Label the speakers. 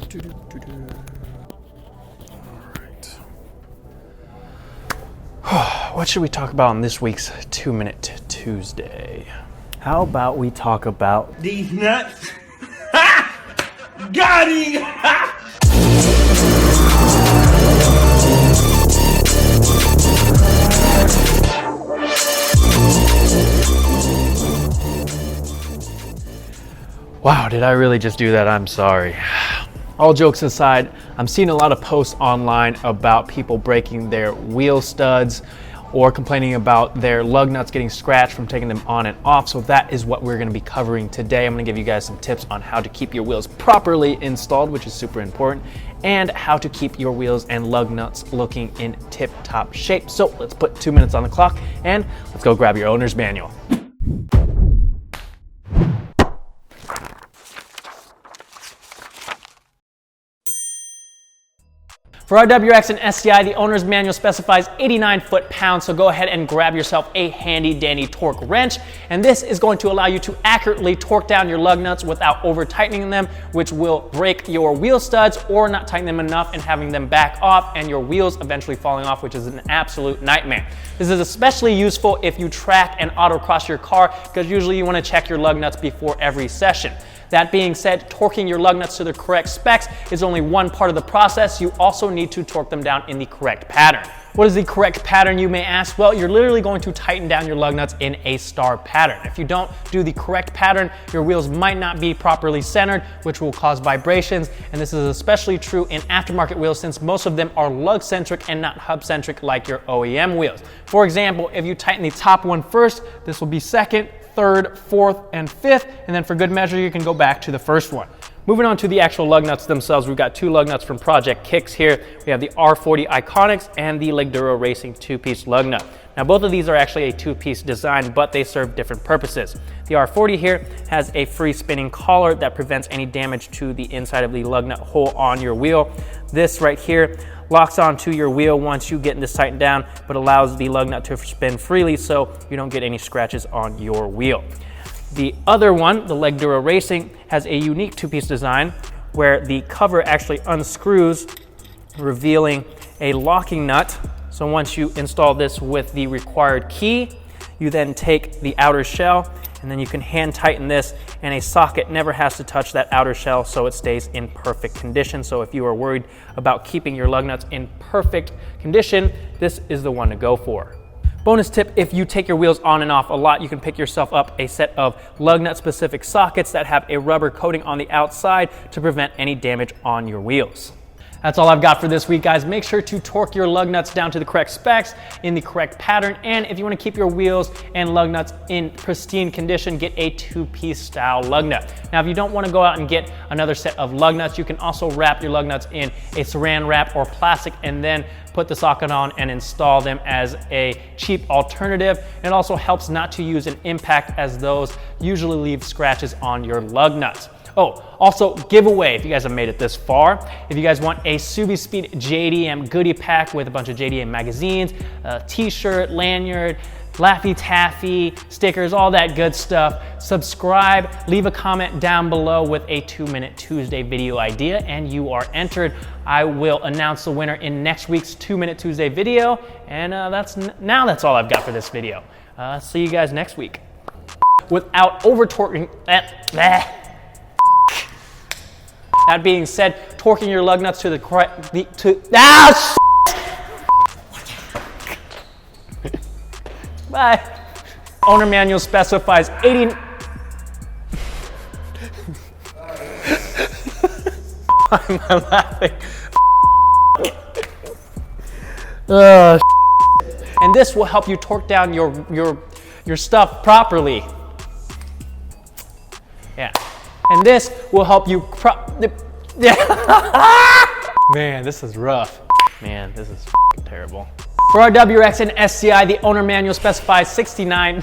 Speaker 1: Alright. What should we talk about on this week's 2-Minute Tuesday? How about we talk about
Speaker 2: these nuts? Got him!
Speaker 1: Wow, did I really just do that? I'm sorry. All jokes aside, I'm seeing a lot of posts online about people breaking their wheel studs or complaining about their lug nuts getting scratched from taking them on and off. So that is what we're going to be covering today. I'm going to give you guys some tips on how to keep your wheels properly installed, which is super important, and how to keep your wheels and lug nuts looking in tip-top shape. So let's put 2 minutes on the clock and let's go grab your owner's manual. For our WRX and SCI, the owner's manual specifies 89 foot-pounds, so go ahead and grab yourself a handy-dandy torque wrench, and this is going to allow you to accurately torque down your lug nuts without over-tightening them, which will break your wheel studs or not tighten them enough and having them back off and your wheels eventually falling off, which is an absolute nightmare. This is especially useful if you track and autocross your car, because usually you want to check your lug nuts before every session. That being said, torquing your lug nuts to the correct specs is only one part of the process. You also need to torque them down in the correct pattern. What is the correct pattern, you may ask? Well, you're literally going to tighten down your lug nuts in a star pattern. If you don't do the correct pattern, your wheels might not be properly centered, which will cause vibrations. And this is especially true in aftermarket wheels, since most of them are lug-centric and not hub-centric like your OEM wheels. For example, if you tighten the top one first, this will be second, third, fourth, and fifth, and then for good measure, you can go back to the first one. Moving on to the actual lug nuts themselves, we've got two lug nuts from Project Kicks here. We have the R40 Iconics and the Legduro Racing 2-piece lug nut. Now, both of these are actually a 2-piece design, but they serve different purposes. The R40 here has a free spinning collar that prevents any damage to the inside of the lug nut hole on your wheel. This right here locks onto your wheel once you get this tightened down, but allows the lug nut to spin freely so you don't get any scratches on your wheel. The other one, the Legduro Racing, has a unique 2-piece design where the cover actually unscrews, revealing a locking nut. So once you install this with the required key, you then take the outer shell and then you can hand tighten this, and a socket never has to touch that outer shell, so it stays in perfect condition. So if you are worried about keeping your lug nuts in perfect condition, this is the one to go for. Bonus tip, if you take your wheels on and off a lot, you can pick yourself up a set of lug nut specific sockets that have a rubber coating on the outside to prevent any damage on your wheels. That's all I've got for this week, guys. Make sure to torque your lug nuts down to the correct specs in the correct pattern. And if you want to keep your wheels and lug nuts in pristine condition, get a 2-piece style lug nut. Now, if you don't want to go out and get another set of lug nuts, you can also wrap your lug nuts in a saran wrap or plastic and then put the socket on and install them as a cheap alternative. It also helps not to use an impact, as those usually leave scratches on your lug nuts. Oh, also giveaway, if you guys have made it this far, if you guys want a SubiSpeed JDM goodie pack with a bunch of JDM magazines, a t-shirt, lanyard, Laffy Taffy, stickers, all that good stuff, subscribe, leave a comment down below with a 2-Minute Tuesday video idea, and you are entered. I will announce the winner in next week's 2-Minute Tuesday video, and that's all I've got for this video. See you guys next week. Without over-torquing, that being said, torquing your lug nuts to the correct, Bye. Owner manual specifies 80. Why am I laughing? And this will help you torque down your stuff properly. Yeah. And this will help you Man, this is rough. Man, this is terrible. For our WRX and SCI, the owner manual specifies 69.